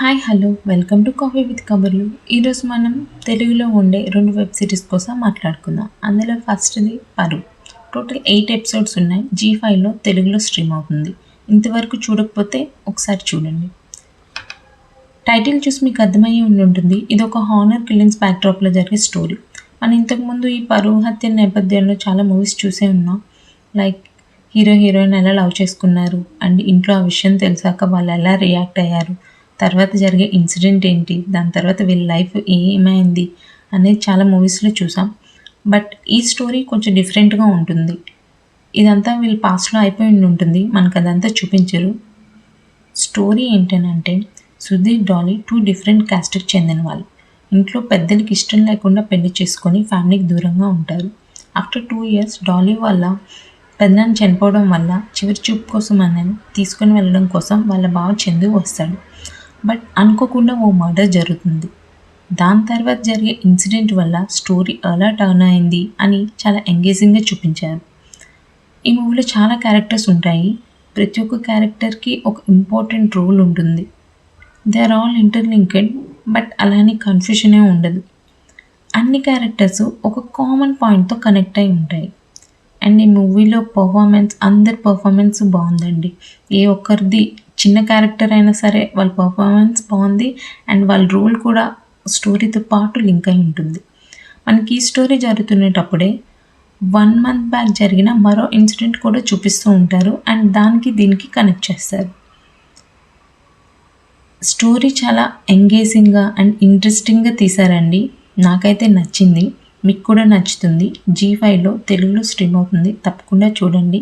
Hi hello welcome to coffee with కబుర్లు. ఈరోజు మనం తెలుగులో ఉండే 2 వెబ్ సిరీస్ కోసం మాట్లాడుకుందాం. అందులో ఫస్ట్‌ది 'పరువ్'. టోటల్ 8 ఎపిసోడ్స్ ఉన్నాయి. జీ5లో తెలుగులో స్ట్రీమ్ అవుతుంది. ఇంతవరకు చూడకపోతే ఒకసారి చూడండి. టైటిల్ చూసి మీకు అర్థమయ్యే ఉండుంటుంది. ఇదొక హానర్ కిల్లింగ్స్ బ్యాక్‌డ్రాప్‌లో జరిగే స్టోరీ. మనం ఇంతకుముందు ఈ 'పరువ్' హత్య నేపథ్యంలో చాలా మూవీస్ చూసే ఉన్నాం. లైక్ హీరో, హీరోయిన్ ఎలా లవ్ చేసుకున్నారు అండ్ ఇంట్లో ఆ విషయం తెలిసాక వాళ్ళు ఎలా రియాక్ట్ అయ్యారు, తర్వాత జరిగే ఇన్సిడెంట్ ఏంటి, దాని తర్వాత వీళ్ళ లైఫ్ ఏమైంది అనేది చాలా మూవీస్లో చూసాం. బట్ ఈ స్టోరీ కొంచెం డిఫరెంట్గా ఉంటుంది. ఇదంతా వీళ్ళ పాస్ట్లో అయిపోయి ఉంటుంది, మనకు అదంతా చూపించరు. స్టోరీ ఏంటనంటే సుధీర్, డాలీ 2 డిఫరెంట్ క్యాస్ట్కి చెందిన వాళ్ళు. ఇంట్లో పెద్దలకి ఇష్టం లేకుండా పెళ్లి చేసుకొని ఫ్యామిలీకి దూరంగా ఉంటారు. ఆఫ్టర్ 2 ఇయర్స్ డాలీ వాళ్ళ పెదనాన్న చనిపోవడం వల్ల చివరి చూపు కోసం అన్నని తీసుకొని వెళ్ళడం కోసం వాళ్ళ బావ చందు వస్తాడు. బట్ అనుకోకుండా ఓ మర్డర్ జరుగుతుంది. దాని తర్వాత జరిగే ఇన్సిడెంట్ వల్ల స్టోరీ ఎలా టర్న్ అయింది అని చాలా ఎంగేజింగ్గా చూపించారు. ఈ మూవీలో చాలా క్యారెక్టర్స్ ఉంటాయి. ప్రతి ఒక్క క్యారెక్టర్కి ఒక ఇంపార్టెంట్ రోల్ ఉంటుంది. They are all interlinked, but అలానే కన్ఫ్యూషనే ఉండదు. అన్ని క్యారెక్టర్స్ ఒక కామన్ పాయింట్తో కనెక్ట్ అయి ఉంటాయి. అండ్ ఈ మూవీలో అందరి పర్ఫార్మెన్స్ బాగుందండి. ఏ ఒక్కరిది చిన్న క్యారెక్టర్ అయినా సరే వాళ్ళ పర్ఫార్మెన్స్ బాగుంది. అండ్ వాళ్ళ రోల్ కూడా స్టోరీతో పాటు లింక్ అయి ఉంటుంది. మనకి ఈ స్టోరీ జరుగుతునేటప్పుడే 1 మంత్ బ్యాక్ జరిగిన మరో ఇన్సిడెంట్ కూడా చూపిస్తూ ఉంటారు. అండ్ దానికి దీనికి కనెక్ట్ చేస్తారు. స్టోరీ చాలా ఎంగేజింగ్గా అండ్ ఇంట్రెస్టింగ్గా తీశారండి. నాకైతే నచ్చింది. మీకు కూడా నచ్చుతుంది. జీ5లో తెలుగులో స్ట్రీమ్ అవుతుంది. తప్పకుండా చూడండి.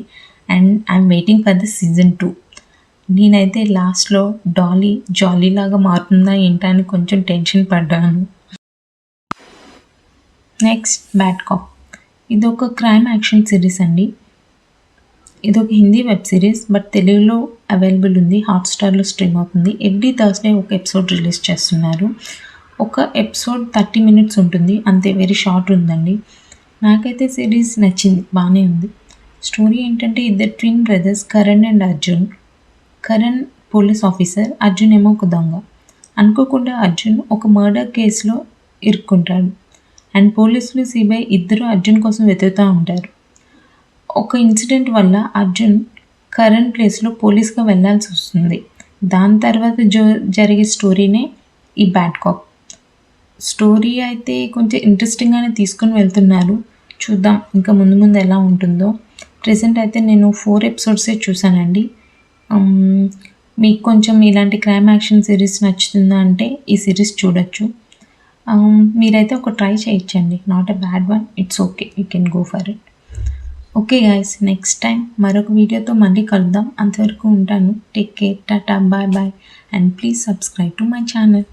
And I'm waiting for the season 2. నేనైతే లాస్ట్‌లో డాలీ జాలీలాగా మారుతుందా ఏంటా అని కొంచెం టెన్షన్ పడ్డాను. Next 'bad cop'. ఇదొక క్రైమ్ యాక్షన్ సిరీస్ అండి. ఇదొక హిందీ వెబ్ సిరీస్, బట్ తెలుగులో అవైలబుల్ ఉంది. హాట్‌స్టార్‌లో స్ట్రీమ్ అవుతుంది. ఎవ్రీ థర్స్‌డే ఒక ఎపిసోడ్ రిలీజ్ చేస్తున్నారు. ఒక ఎపిసోడ్ 30 మినిట్స్ ఉంటుంది. అంతే, వెరీ షార్ట్ ఉందండి. నాకైతే సిరీస్ నచ్చింది, బాగానే ఉంది. స్టోరీ ఏంటంటే ఇద్దరు twin brothers Karan and Arjun. Karan police officer, Arjun ఏమో ఒక దొంగ. అనుకోకుండా అర్జున్ ఒక మర్డర్ కేసులో ఇరుక్కుంటాడు. అండ్ పోలీసులు, సిబిఐ ఇద్దరు అర్జున్ కోసం వెతుకుతూ ఉంటారు. ఒక ఇన్సిడెంట్ వల్ల అర్జున్ కరణ్ ప్లేస్లో పోలీస్గా వెళ్ళాల్సి వస్తుంది. దాని తర్వాత జరిగే స్టోరీనే ఈ 'బ్యాడ్ కాప్'. స్టోరీ అయితే కొంచెం ఇంట్రెస్టింగ్గానే తీసుకొని వెళ్తున్నారు. చూద్దాం ఇంకా ముందు ముందు ఎలా ఉంటుందో. ప్రెజెంట్ అయితే నేను 4 ఎపిసోడ్సే చూసానండి. మీకు కొంచెం ఇలాంటి క్రైమ్ యాక్షన్ సిరీస్ నచ్చుతుందా అంటే ఈ సిరీస్ చూడొచ్చు. మీరైతే ఒక ట్రై చేయొచ్చండి. Not a bad one, it's okay, you can go for it. Okay guys, next time మరొక వీడియోతో మళ్ళీ కలుద్దాం. అంతవరకు ఉంటాను. టేక్ కేర్, టాటా, bye bye, and please subscribe to my channel.